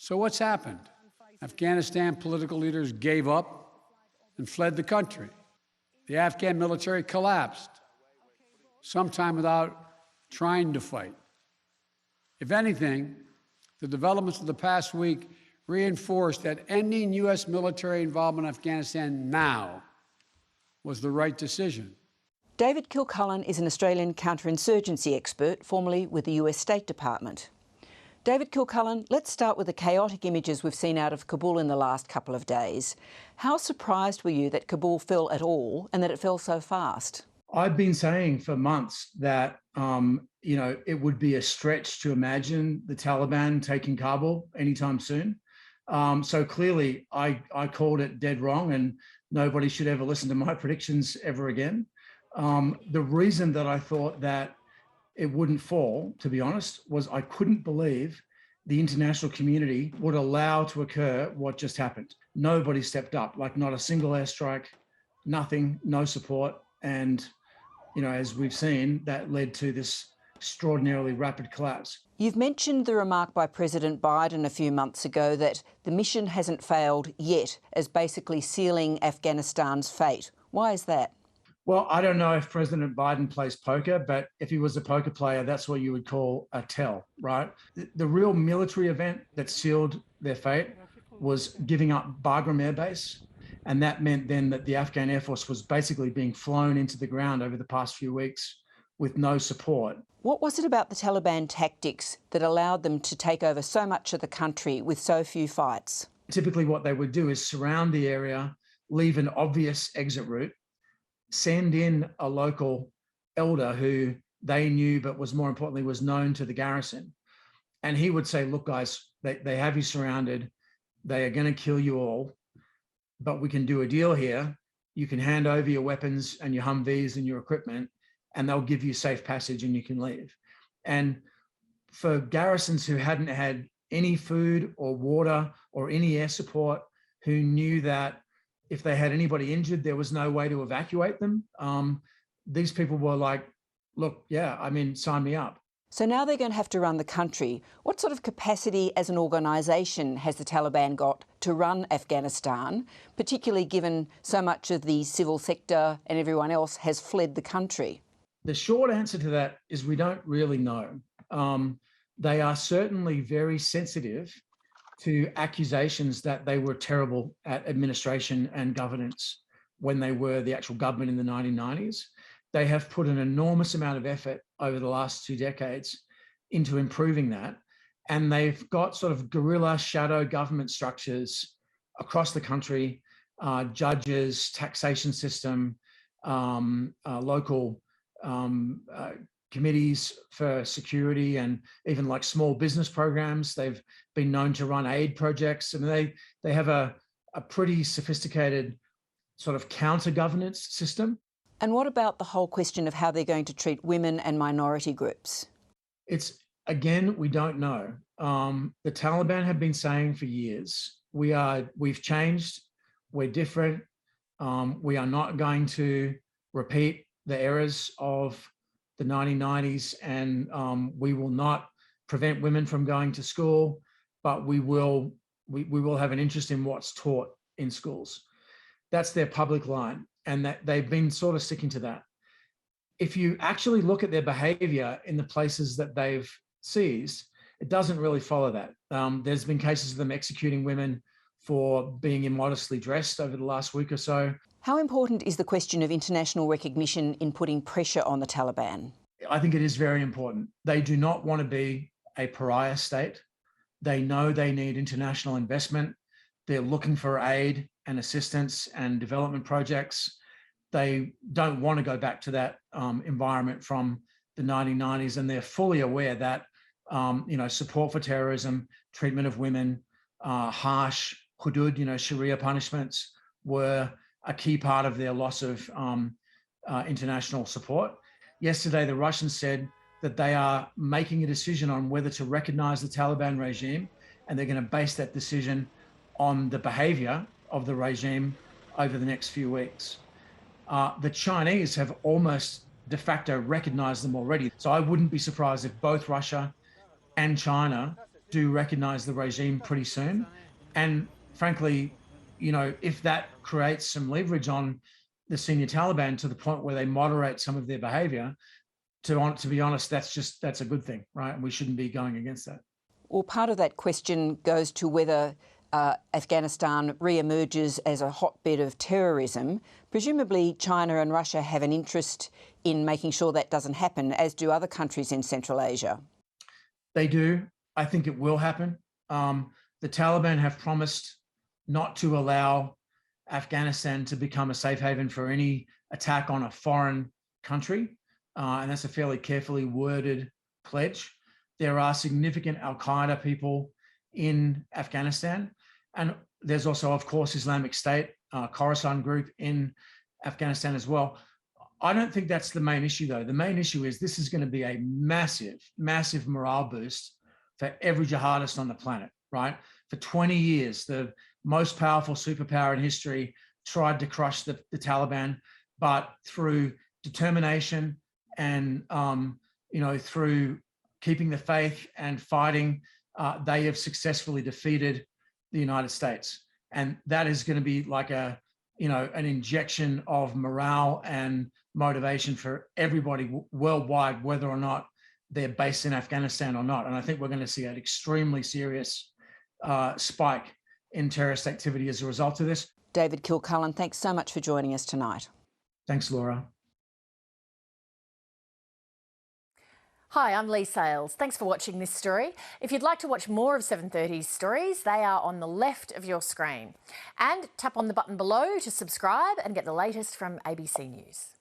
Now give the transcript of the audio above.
So what's happened? Afghanistan political leaders gave up and fled the country. The Afghan military collapsed, sometime without trying to fight. If anything, the developments of the past week reinforced that ending U.S. military involvement in Afghanistan now was the right decision. David Kilcullen is an Australian counterinsurgency expert, formerly with the US State Department. David Kilcullen, let's start with the chaotic images we've seen out of Kabul in the last couple of days. How surprised were you that Kabul fell at all and that it fell so fast? I've been saying for months that, it would be a stretch to imagine the Taliban taking Kabul anytime soon. So clearly I called it dead wrong, and nobody should ever listen to my predictions ever again. The reason that I thought that it wouldn't fall, to be honest, was I couldn't believe the international community would allow to occur what just happened. Nobody stepped up, like not a single airstrike, nothing, no support. And, as we've seen, that led to this extraordinarily rapid collapse. You've mentioned the remark by President Biden a few months ago that the mission hasn't failed yet, as basically sealing Afghanistan's fate. Why is that? Well, I don't know if President Biden plays poker, but if he was a poker player, that's what you would call a tell, right? The real military event that sealed their fate was giving up Bagram Air Base. And that meant then that the Afghan Air Force was basically being flown into the ground over the past few weeks with no support. What was it about the Taliban tactics that allowed them to take over so much of the country with so few fights? Typically what they would do is surround the area, leave an obvious exit route, send in a local elder who they knew, but was more importantly, was known to the garrison. And he would say, look, guys, they have you surrounded. They are going to kill you all, but we can do a deal here. You can hand over your weapons and your Humvees and your equipment, and they'll give you safe passage and you can leave. And for garrisons who hadn't had any food or water or any air support, who knew that if they had anybody injured, there was no way to evacuate them, these people were like, look, sign me up. So now they're going to have to run the country. What sort of capacity as an organisation has the Taliban got to run Afghanistan, particularly given so much of the civil sector and everyone else has fled the country? The short answer to that is we don't really know. They are certainly very sensitive to accusations that they were terrible at administration and governance when they were the actual government in the 1990s. They have put an enormous amount of effort over the last 2 decades into improving that. And they've got sort of guerrilla shadow government structures across the country, judges, taxation system, local committees for security, and even like small business programs. They've been known to run aid projects. I mean, they have a pretty sophisticated sort of counter-governance system. And what about the whole question of how they're going to treat women and minority groups? Again, we don't know. The Taliban have been saying for years, we've changed, we're different, we are not going to repeat the errors of the 1990s, and we will not prevent women from going to school, but we will have an interest in what's taught in schools. That's their public line, and that they've been sort of sticking to that. If you actually look at their behavior in the places that they've seized, it doesn't really follow that. There's been cases of them executing women for being immodestly dressed over the last week or so. How important is the question of international recognition in putting pressure on the Taliban? I think it is very important. They do not want to be a pariah state. They know they need international investment. They're looking for aid and assistance and development projects. They don't want to go back to that environment from the 1990s, and they're fully aware that support for terrorism, treatment of women, harsh hudud, Sharia punishments were a key part of their loss of international support. Yesterday, the Russians said that they are making a decision on whether to recognize the Taliban regime, and they're going to base that decision on the behavior of the regime over the next few weeks. The Chinese have almost de facto recognized them already. So I wouldn't be surprised if both Russia and China do recognize the regime pretty soon. And frankly, if that creates some leverage on the senior Taliban to the point where they moderate some of their behavior, to be honest, that's a good thing, right? And we shouldn't be going against that. Well, part of that question goes to whether Afghanistan re-emerges as a hotbed of terrorism. Presumably China and Russia have an interest in making sure that doesn't happen, as do other countries in Central Asia. They do. I think it will happen. The Taliban have promised not to allow Afghanistan to become a safe haven for any attack on a foreign country. And that's a fairly carefully worded pledge. There are significant Al-Qaeda people in Afghanistan. And there's also, of course, Islamic State, Khorasan group in Afghanistan as well. I don't think that's the main issue, though. The main issue is this is going to be a massive, massive morale boost for every jihadist on the planet, right? For 20 years, the most powerful superpower in history tried to crush the Taliban, but through determination and, through keeping the faith and fighting, they have successfully defeated the United States. And that is going to be like an injection of morale and motivation for everybody worldwide, whether or not they're based in Afghanistan or not. And I think we're going to see an extremely serious spike in terrorist activity as a result of this. David Kilcullen, thanks so much for joining us tonight. Thanks, Laura. Hi, I'm Lee Sales. Thanks for watching this story. If you'd like to watch more of 730's stories, they are on the left of your screen. And tap on the button below to subscribe and get the latest from ABC News.